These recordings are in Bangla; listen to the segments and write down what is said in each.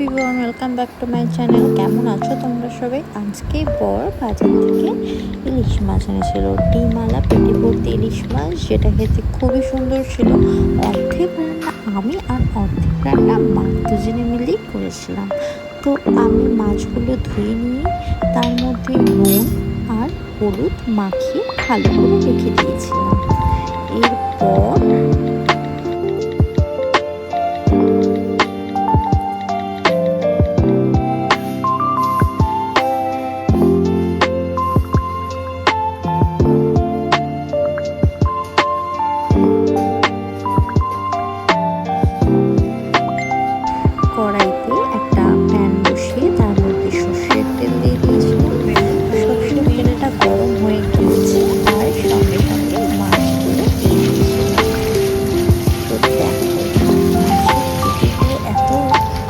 Everyone, welcome back to my channel. কেমন আছো তোমরা সবাই? আজকে বর বাজার থেকে ইলিশ মাছ এনেছিল, ডিমালা পেটি ভর্তি ইলিশ মাছ, যেটা খেতে খুবই সুন্দর ছিল। অর্ধেক রান্না আমি আর অর্ধেক রান্না মা দুজনে মিলেই করেছিলাম। তো আমি মাছগুলো ধুয়ে নিয়ে তার মধ্যে নুন আর হলুদ মাখিয়ে ভালো করে রেখে দিয়েছিলাম। এরপর কড়াইতে একটা প্যান বসিয়ে তার মধ্যে সর্ষের তেল দিয়ে দিয়েছিলাম। সর্ষের তেলটা গরম হয়ে গিয়েছে আর সঙ্গে সঙ্গে মাছগুলো দিয়ে দিয়েছিলাম। তো দেখো, মাছের পেটিগুলো এত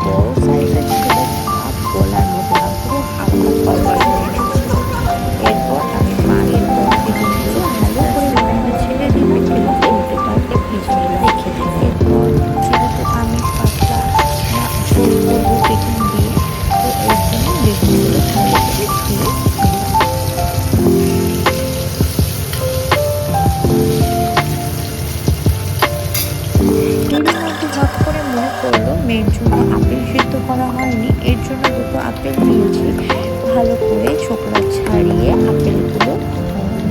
বড় সাইজের ছিল, ভাত বলার মতো না, পুরো হালকা কভার হয়ে গেছিল। এরপর আমি মায়ের পেটিগুলো ভালো করে লবণ ছেড়ে দিলাম এবং উল্টে পাল্টে ভেজে রেখে দিলাম। এরপর যেহেতু আমি পাতলা ঝোল করবো বেগুন দিয়ে, তো এর জন্য বেগুনগুলো ভালো করে ধুয়ে এরই মধ্যে হট করে মনে পড়লো মেয়ের জন্য আপেল সিদ্ধ করা হয়নি, এর জন্য দুটো আপেল নিয়েছি। ভালো করে ছোকরা ছাড়িয়ে আপেলগুলো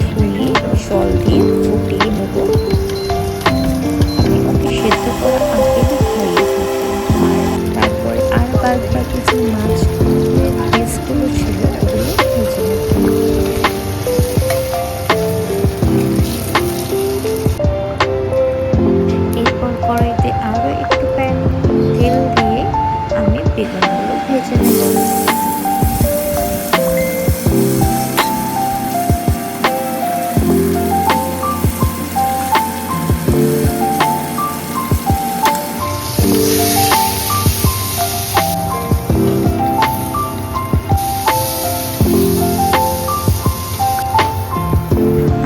ধুয়ে জল দিয়ে ফুটিয়ে নেব। আমি ওকে সেদ্ধ করা আপেলও খাইয়ে থাকি। আর তারপরে আর বাদ বাকি যে মাছের পিসগুলো ছিল ওগুলো ভেজে নেব। এরপর কড়াইতে আরও একটু তেল দিয়ে আমি বেগুনগুলো ভেজে নেব।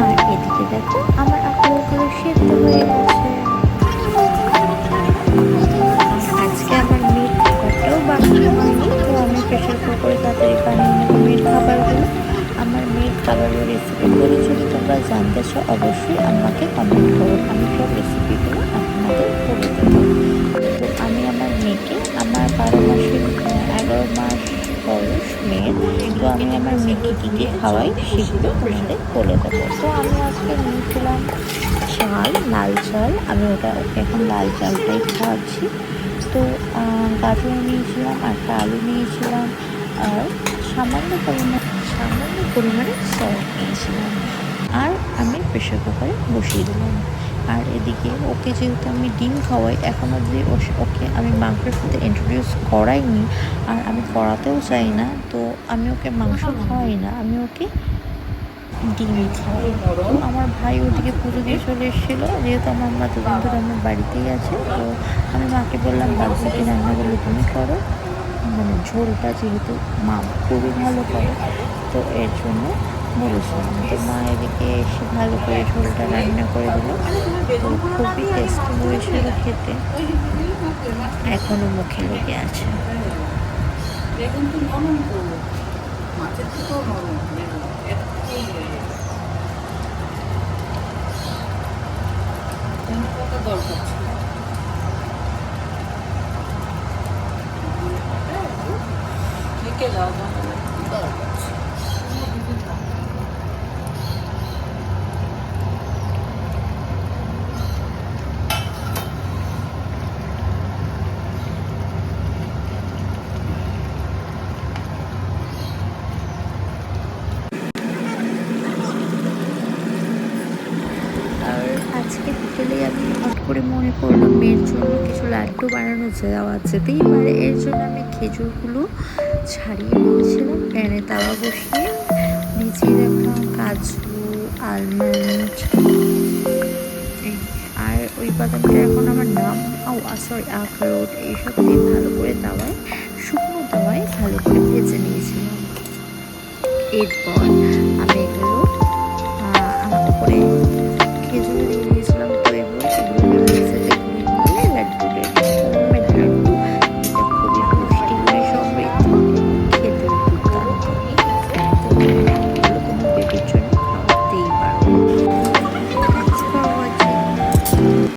আর এদিকে দেখো, আমার আপেলগুলো সেদ্ধ হয়ে গেছে। আজকে আমার মিট খাবারটাও বাকি হয়নি, তো আমি প্রেশার কুকারে তাড়াতাড়ি বানিয়ে নেব মিট খাবারগুলো। আমার মিট খাবারের রেসিপিগুলো যদি তোমরা জানতে চাও, অবশ্যই আমাকে কমেন্ট করো, আমি সব রেসিপিগুলো আপনাদের করে দেবো। তো আমি আমার মেয়েকে, আমার 11 মাস বয়স মেয়ের, তো আমি আমার মেয়েকে কী কী খাওয়াই সেগুলো তোমাদের বলে দেবো। তো আমি আজকে নিয়েছিলাম চাল, লাল চাল, আমি ওকে এখন লাল চালটাই খাওয়াচ্ছি। তো গাজর নিয়েছিলাম, একটা আলু নিয়েছিলাম, আর সামান্য পরিমাণে সল্ট নিয়েছিলাম। আর আমি প্রেশার কুকারে বসিয়ে দিলাম। আর এদিকে ওকে যেহেতু আমি ডিম খাওয়াই, এখন অবধি ওকে আমি মাংসের সাথে ইন্ট্রোডিউস করাইনি, আর আমি করাতেও চাই না। তো আমি ওকে মাংস খাওয়াই না, আমি ওকে ডিমই খাওয়াই। তো আমার ভাই ওদিকে পুজো দিয়ে চলে এসেছিলো, যেহেতু আমার মা দুদিন ধরে আমার বাড়িতেই আছে। তো আমি মাকে বললাম, বাকি রান্নাগুলো তুমি করো, মানে ঝোলটা যেহেতু মা খুবই ভালো করে, তো এর জন্য বলেছিলাম। তো মা এদিকে এসে ভালো করে ঝোলটা রান্না করে দিল। তো খুবই টেস্টি হয়েছিল খেতে, এখনও মুখে লেগে আছে। আজকে বিকেলে আমি হট করে মনে করলো মেয়ের জন্য কিছু লাড্ডু বানানো যাওয়া যেতেই পারে, এর জন্য আমি খেজুরগুলো ছাড়িয়ে নিয়েছিলাম। প্যানে তাওয়া বসিয়ে ভিজিয়ে রাখলাম কাজু, আলমন্ড, আর ওই বাদামটা এখন আমার নাম আখরোট, এইসব দিয়ে ভালো করে শুকনো তাওয়ায় ভালো করে ভেজে নিয়েছিলাম। এরপর